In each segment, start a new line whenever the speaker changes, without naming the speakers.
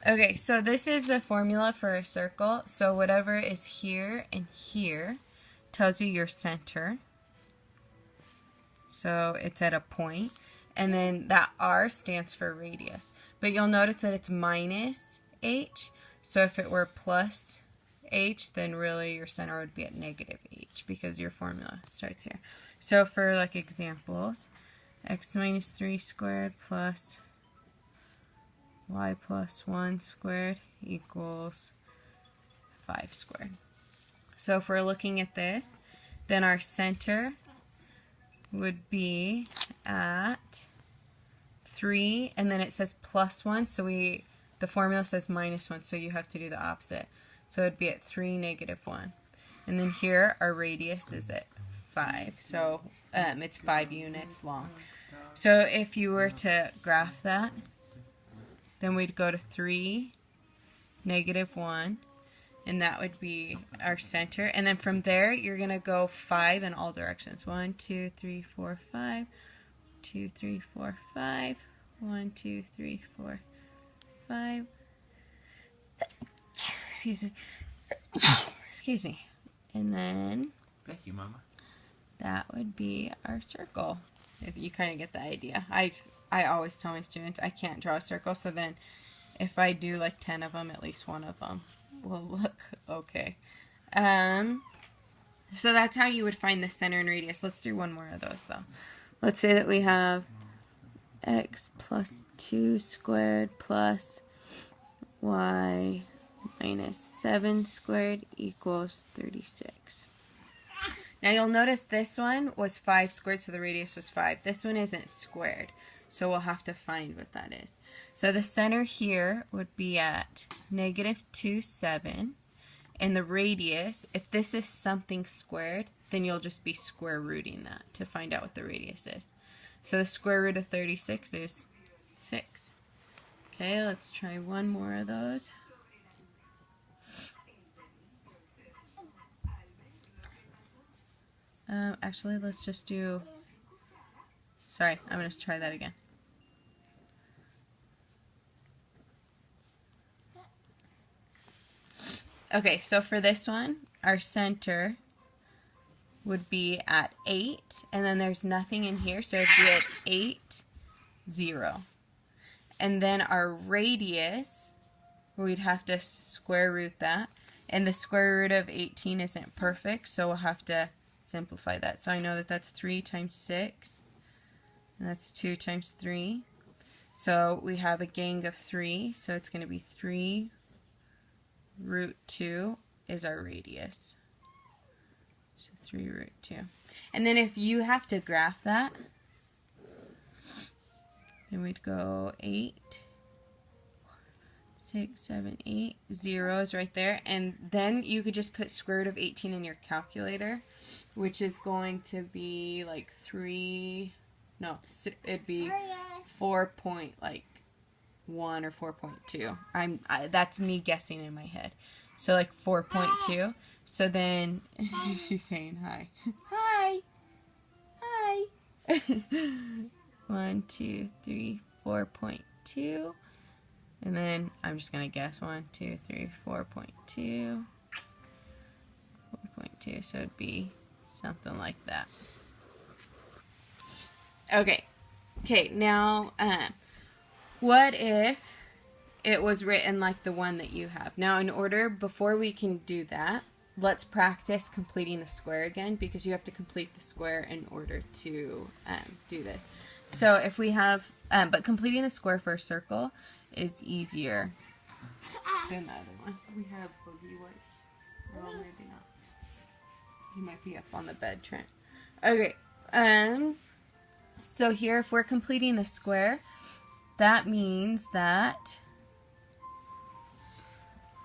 Okay, so this is the formula for a circle. So whatever is here and here tells you your center. So it's at a point. And then that R stands for radius. But you'll notice that it's minus h. So if it were plus h, then really your center would be at negative h because your formula starts here. So for like examples, x minus 3 squared plus y plus 1 squared equals 5 squared. So if we're looking at this, then our center would be at 3, and then it says plus 1, so the formula says minus 1, so you have to do the opposite. So it would be at 3, negative 1. And then here, our radius is at 5, so it's 5 units long. So if you were to graph that, then we'd go to 3, negative 1, and that would be our center. And then from there, you're going to go 5 in all directions. 1, 2, 3, 4, 5. 2, 3, 4, 5. 1, 2, 3, 4, 5. Excuse me. Excuse me. And then
thank you, Mama.
That would be our circle. If you kind of get the idea. I always tell my students I can't draw a circle, so then if I do like 10 of them, at least one of them will look okay. So that's how you would find the center and radius. Let's do one more of those though. Let's say that we have x plus 2 squared plus y minus 7 squared equals 36. Now you'll notice this one was 5 squared, so the radius was 5. This one isn't squared, so we'll have to find what that is. So the center here would be at negative 2, 7. And the radius, if this is something squared, then you'll just be square rooting that to find out what the radius is. So the square root of 36 is 6. Okay, let's try one more of those. Actually, let's just do... Sorry, I'm going to try that again. Okay, so for this one, our center would be at 8, and then there's nothing in here, so it would be at 8, 0. And then our radius, we'd have to square root that, and the square root of 18 isn't perfect, so we'll have to simplify that. So I know that that's 3 times 6, and that's 2 times 3. So we have a gang of 3, so it's going to be 3 root 2 is our radius. So 3 root 2. And then if you have to graph that, then we'd go 8, 6, 7, 8, 0 is right there. And then you could just put square root of 18 in your calculator, which is going to be like 3, no, it'd be 4.1 or 4.2. That's me guessing in my head. So like 4.2. So then she's saying hi. Hi. Hi. 1, 2, 3, 4.2. And then I'm just going to guess 1, 2, 3, 4.2. 4.2. So it'd be something like that. Okay. Okay, now what if it was written like the one that you have? Now in order, before we can do that, let's practice completing the square again, because you have to complete the square in order to do this. So if we have, but completing the square for a circle is easier than the other one. We have boogie wipes. Well, maybe not. He might be up on the bed, Trent. Okay, so here if we're completing the square, that means that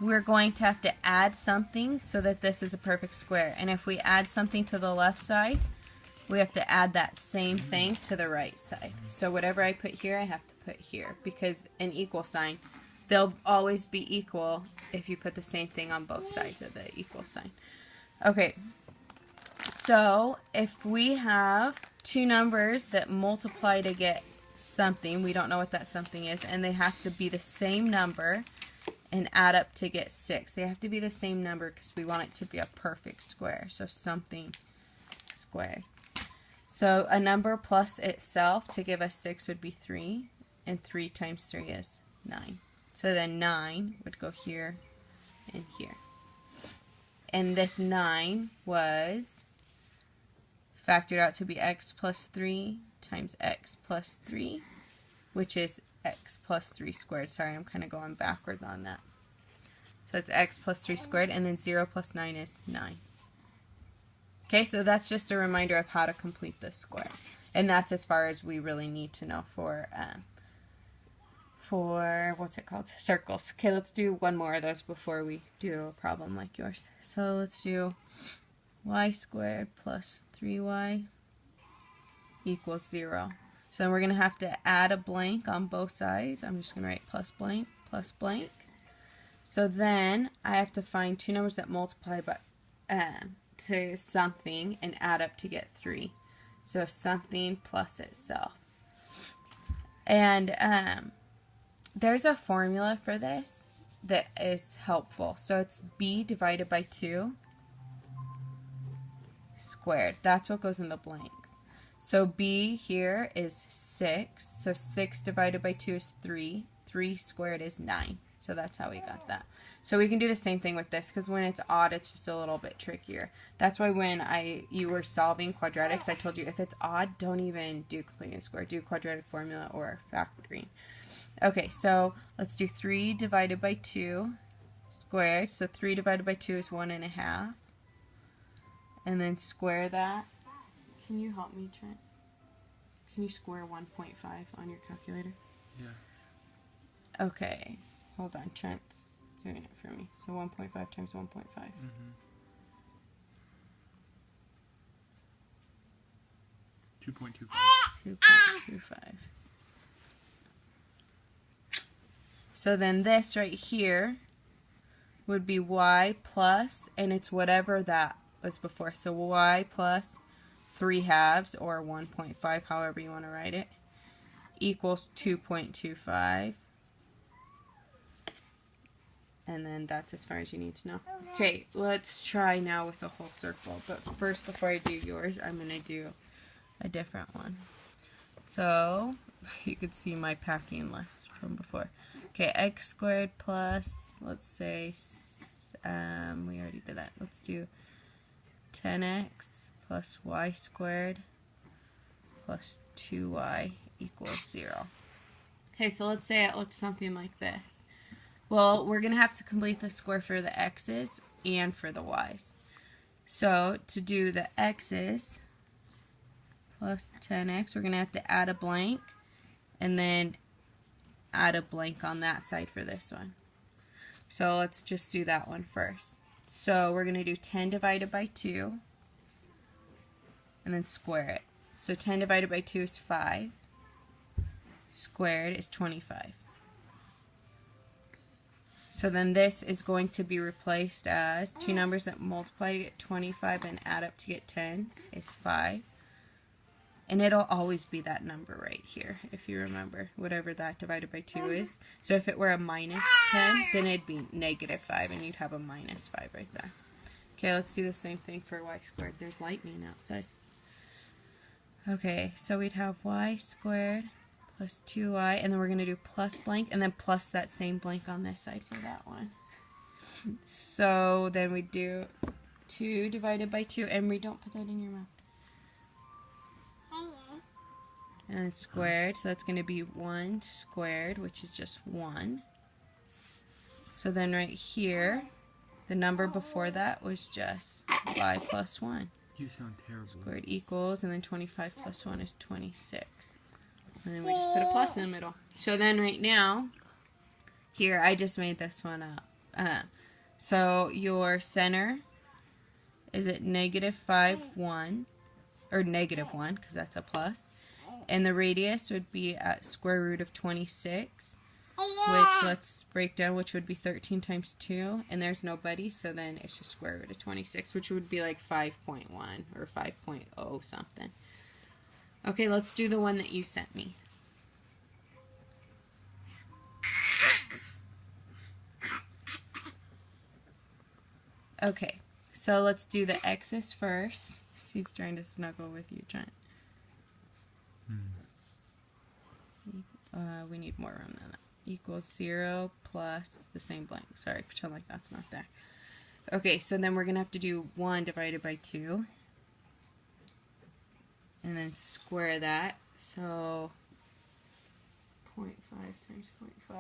we're going to have to add something so that this is a perfect square. And if we add something to the left side, we have to add that same thing to the right side. So whatever I put here, I have to put here, because an equal sign, they'll always be equal if you put the same thing on both sides of the equal sign. Okay, so if we have two numbers that multiply to get something, we don't know what that something is, and they have to be the same number, and add up to get 6. They have to be the same number because we want it to be a perfect square. So something squared. So a number plus itself to give us 6 would be 3, and 3 times 3 is 9. So then 9 would go here and here. And this 9 was factored out to be x plus 3 times x plus 3, which is x plus 3 squared. Sorry, I'm kind of going backwards on that. So it's x plus 3 squared, and then 0 plus 9 is 9. Okay, so that's just a reminder of how to complete this square. And that's as far as we really need to know for what's it called? Circles. Okay, let's do one more of those before we do a problem like yours. So let's do y squared plus 3y equals 0. So then we're going to have to add a blank on both sides. I'm just going to write plus blank, plus blank. So then I have to find two numbers that multiply by to something and add up to get 3. So something plus itself. And there's a formula for this that is helpful. So it's b divided by 2 squared. That's what goes in the blank. So b here is 6. So 6 divided by 2 is 3. 3 squared is 9. So that's how we got that. So we can do the same thing with this, because when it's odd, it's just a little bit trickier. That's why when you were solving quadratics, I told you if it's odd, don't even do completing square. Do quadratic formula or factoring. Okay, so let's do 3 divided by 2 squared. So 3 divided by 2 is 1.5. And then square that. Can you help me, Trent? Can you square 1.5 on your calculator?
Yeah.
Okay. Hold on, Trent's doing it for me. So 1.5 times 1.5.
Mm-hmm. 2.25.
2.25. So then this right here would be y plus, and it's whatever that was before. So y plus 3/2, or 1.5, however you want to write it, equals 2.25. And then that's as far as you need to know. Okay, let's try now with the whole circle. But first, before I do yours, I'm going to do a different one. So you could see my packing list from before. Okay, x squared plus, let's say, we already did that. Let's do 10x plus y squared plus 2y equals 0. Okay, so let's say it looks something like this. Well, we're going to have to complete the square for the x's and for the y's. So to do the x's plus 10x, we're going to have to add a blank and then add a blank on that side for this one. So let's just do that one first. So we're going to do 10 divided by 2 and then square it. So 10 divided by 2 is 5. Squared is 25. So then this is going to be replaced as two numbers that multiply to get 25 and add up to get 10 is 5. And it'll always be that number right here, if you remember, whatever that divided by 2 is. So if it were a minus 10, then it'd be negative 5, and you'd have a minus 5 right there. Okay, let's do the same thing for y squared. There's lightning outside. Okay, so we'd have y squared plus 2y, and then we're going to do plus blank, and then plus that same blank on this side for that one. So then we do 2 divided by 2, and we don't put that in your mouth. And it's squared, so that's going to be 1 squared, which is just 1. So then right here, the number before that was just y plus 1.
You sound terrible.
Squared equals, and then 25 plus 1 is 26. And then we just put a plus in the middle. So then right now, here, I just made this one up. So your center is at negative 5, 1, or negative 1, because that's a plus. And the radius would be at square root of 26, which, let's break down, which would be 13 times 2. And there's nobody, so then it's just square root of 26, which would be like 5.1 or 5.0 something. Okay, let's do the one that you sent me. Okay, so let's do the x's first. She's trying to snuggle with you, Trent. We need more room than that. Equals 0 plus the same blank. Sorry, pretend like that's not there. Okay, so then we're going to have to do 1 divided by 2. And then square that. So 0.5 times 0.5